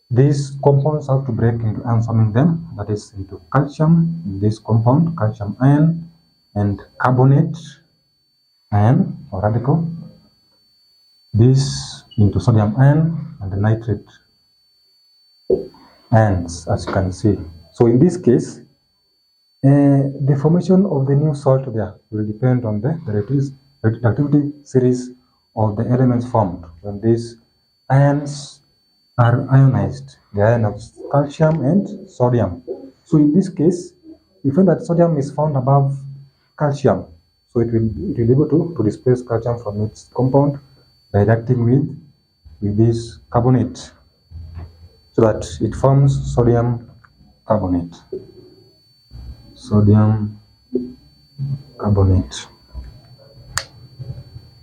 These compounds have to break into ions forming them, that is into calcium, this compound, calcium ion, and carbonate ion or radical, this into sodium ion and the nitrate ions, as you can see. So in this case, the formation of the new salt there will depend on the reactivity series of the elements formed when these ions are ionized, the ion of calcium and sodium. So in this case, we find that sodium is found above calcium. So it will be able to displace calcium from its compound by reacting with this carbonate, so that it forms sodium carbonate. Sodium carbonate.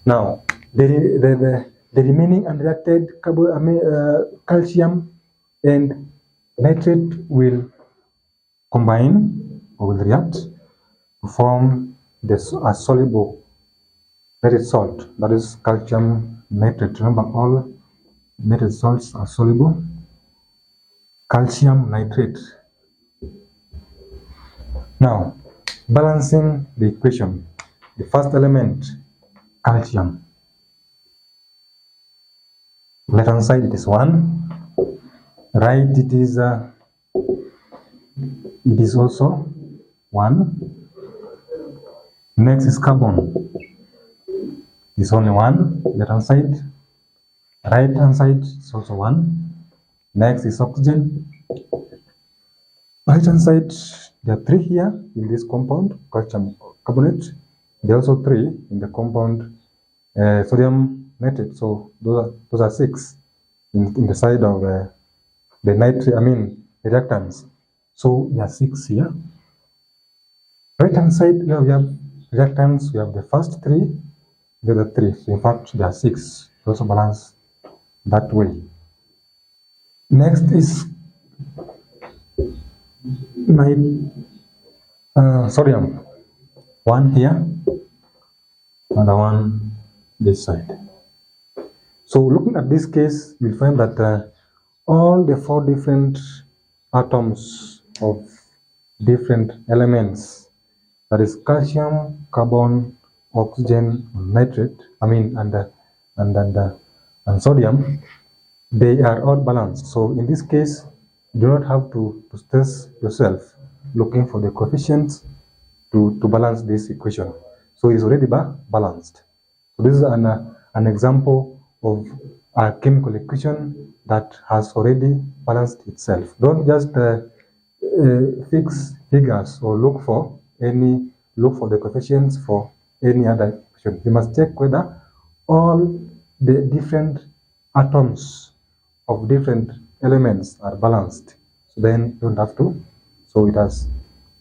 Now, the remaining unreacted calcium and nitrate will combine or will react to form a soluble nitrate salt, that is calcium nitrate. Remember, all nitrate salts are soluble. Calcium nitrate. Now, balancing the equation, the first element, calcium. Left hand side it is 1, right it is also 1. Next is carbon. It's only 1, left hand side. Right hand side is also 1. Next is oxygen. Right hand side, there are 3 here in this compound, calcium carbonate. There are also 3 in the compound sodium nitrate. So those are 6 in the side of the nitrate, the reactants. So there are 6 here. Right hand side, here we have reactants. We have the first 3, the other 3. So in fact, there are 6. Also balance that way. Next is sodium. 1 here, another 1 this side. So looking at this case, you'll find that all the 4 different atoms of different elements, that is calcium, carbon, oxygen, nitrate, and sodium, they are all balanced. So in this case, you do not have to stress yourself looking for the coefficients to balance this equation. So it's already balanced. So this is an example of a chemical equation that has already balanced itself. Don't just fix figures or look for the coefficients for any other equation. You must check whether all the different atoms of different elements are balanced. So then you don't have to. So it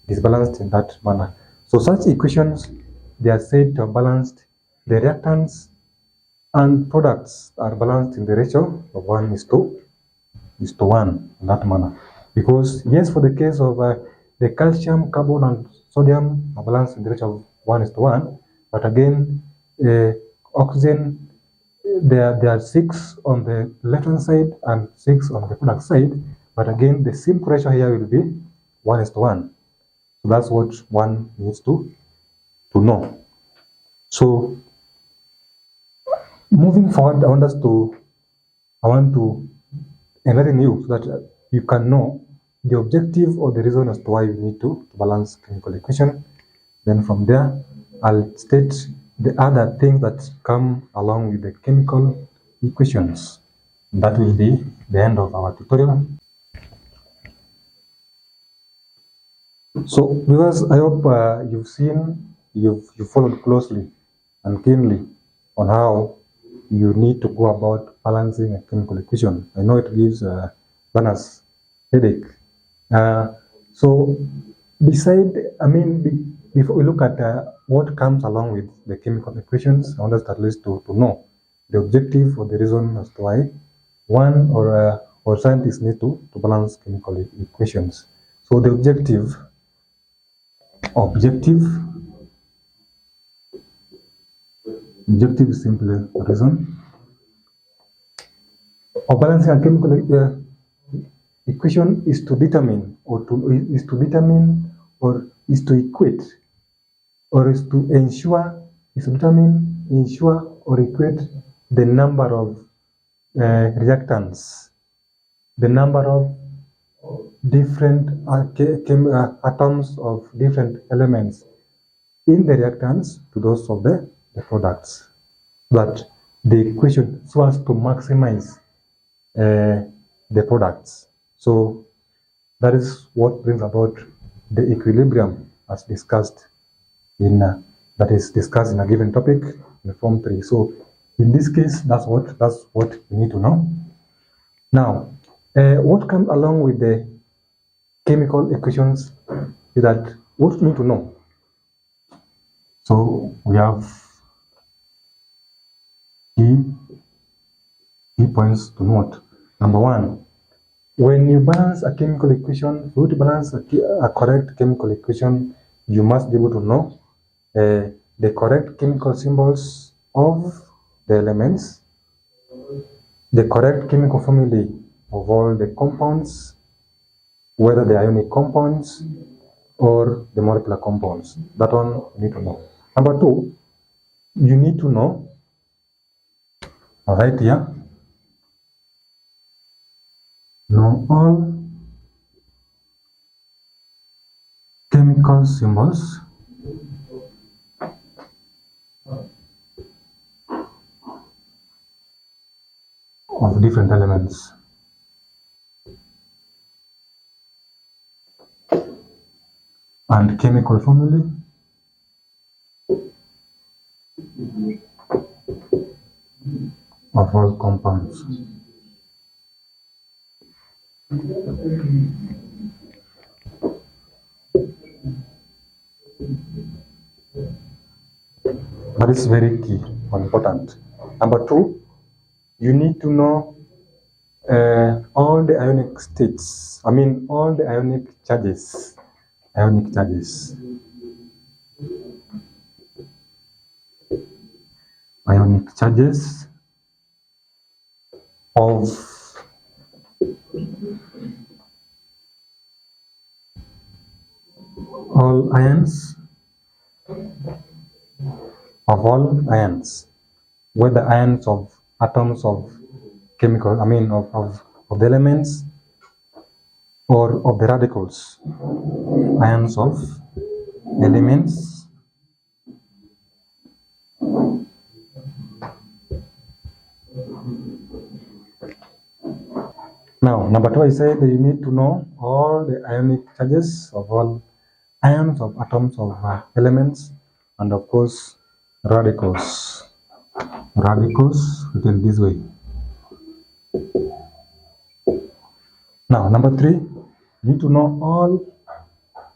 is balanced in that manner. So such equations, they are said to have balanced. The reactants and products are balanced in the ratio of 1:1 in that manner. Because yes, for the case of the calcium, carbon, and sodium are balanced in the ratio of 1:1, but again, oxygen, there are 6 on the left-hand side and 6 on the product side, but again, the simple ratio here will be 1:1. So that's what one needs to know. So moving forward, I want to enlighten you so that you can know the objective or the reason as to why you need to balance chemical equation. Then from there, I'll state the other things that come along with the chemical equations. That will be the end of our tutorial. So viewers, I hope you've followed closely and keenly on how you need to go about balancing a chemical equation. I know it gives learners headache. So before we look at what comes along with the chemical equations, I want us at least to know the objective or the reason as to why one or scientists need to balance chemical equations. So the objective is simply a reason of balancing a chemical equation is to determine or is to equate or is to ensure or equate the number of reactants, the number of different atoms of different elements in the reactants to those of the products, but the equation so as to maximize the products. So that is what brings about the equilibrium as discussed in that is discussed in a given topic in Form 3. So in this case, that's what you need to know. Now, what comes along with the chemical equations is that what you need to know. So we have key points to note. Number one, when you balance a chemical equation, to balance a correct chemical equation, you must be able to know the correct chemical symbols of the elements, the correct chemical formulae of all the compounds, whether they are ionic compounds or the molecular compounds. That one you need to know. Number two, you need to know, right here, know all chemical symbols of different elements. And chemical formulae of all compounds. That is very key or important. Number two, you need to know all the ionic states. All the ionic charges. Ionic charges. Ionic charges of all ions, whether ions of atoms of chemical, of the elements or of the radicals, ions of elements Now, number two, I said you need to know all the ionic charges of all ions of atoms of elements, and of course, radicals. Radicals written this way. Now, number three, you need to know all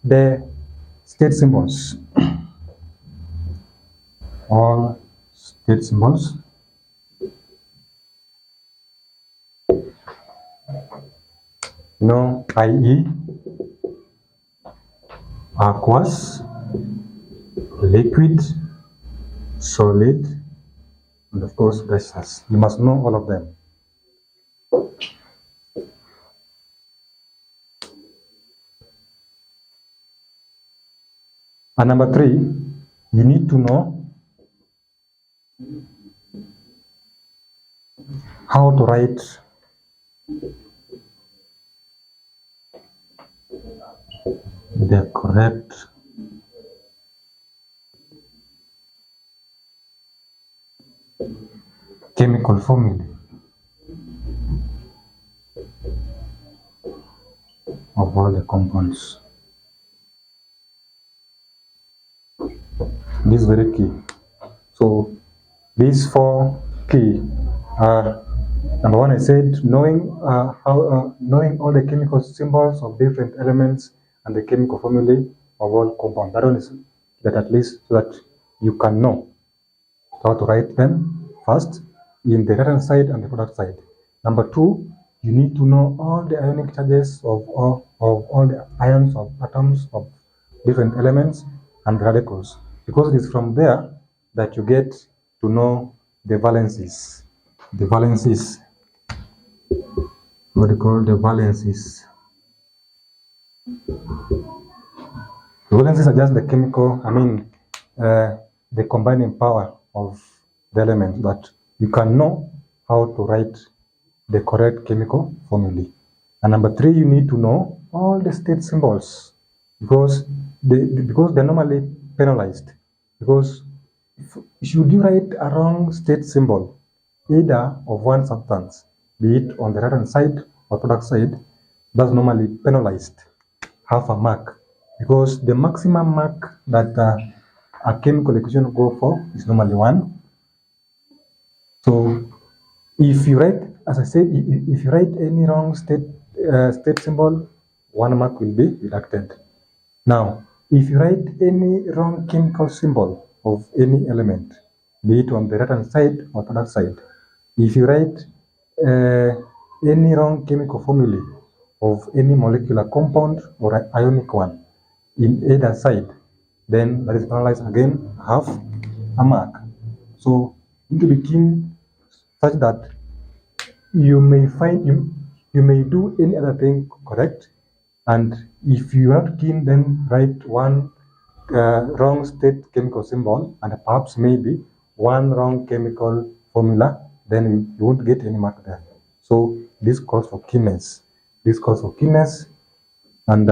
the state symbols. All state symbols. I.e. aqueous, liquid, solid, and of course gaseous. You must know all of them. And number three, you need to know how to write the correct chemical formula of all the compounds. This is very key. So these four key are, number one, I said knowing knowing all the chemical symbols of different elements and the chemical formulae of all compounds. That one is that at least so that you can know how to write them first in the right hand side and the product side. Number two, you need to know all the ionic charges of all the ions of atoms of different elements and radicals, because it is from there that you get to know the valencies. The valencies, what they call the valencies. The valencies are just the chemical, the combining power of the element, that you can know how to write the correct chemical formulae. And number three, you need to know all the state symbols, because they're normally penalized. Because should you write a wrong state symbol, either of one substance, be it on the right hand side or product side, that's normally penalized, half a mark, because the maximum mark that a chemical equation go for is normally 1. So if you write, as I said, if you write any wrong state symbol, 1 mark will be deducted. Now, if you write any wrong chemical symbol of any element, be it on the right hand side or the left side, if you write any wrong chemical formulae of any molecular compound or ionic one in either side, then that is penalized again, half a mark. So you need to be keen such that you may do any other thing correct, and if you are not keen, then write one wrong state chemical symbol and perhaps maybe one wrong chemical formula, then you won't get any mark there. So this calls for keenness. This calls for keenness, and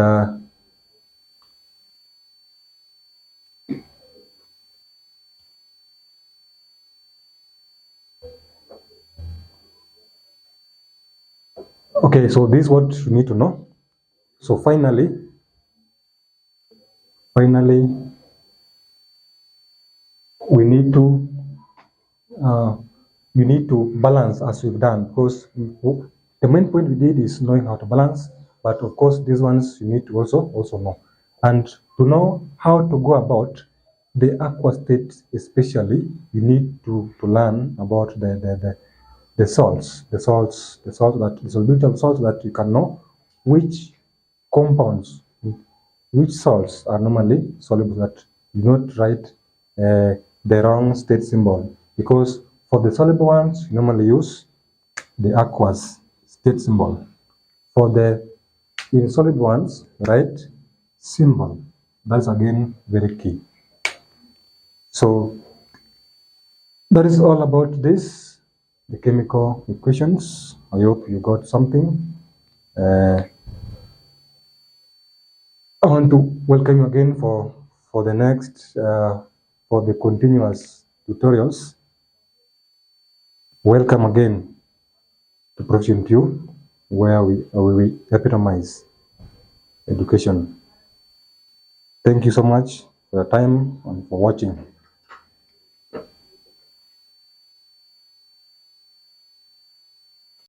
okay, so this is what you need to know. So finally, we need to you need to balance as we've done, because the main point we did is knowing how to balance, but of course these ones you need to also know. And to know how to go about the aqua state especially, you need to learn about the salts, the solubility of salts, that you can know which compounds, which salts are normally soluble, that you not write the wrong state symbol, because for the soluble ones you normally use the aqueous state symbol. For the insoluble ones, write symbol. That's again very key. So that is all about this, the chemical equations. I hope you got something. I want to welcome you again for the next for the continuous tutorials. Welcome again to Profession 2, where we epitomize education. Thank you so much for your time and for watching.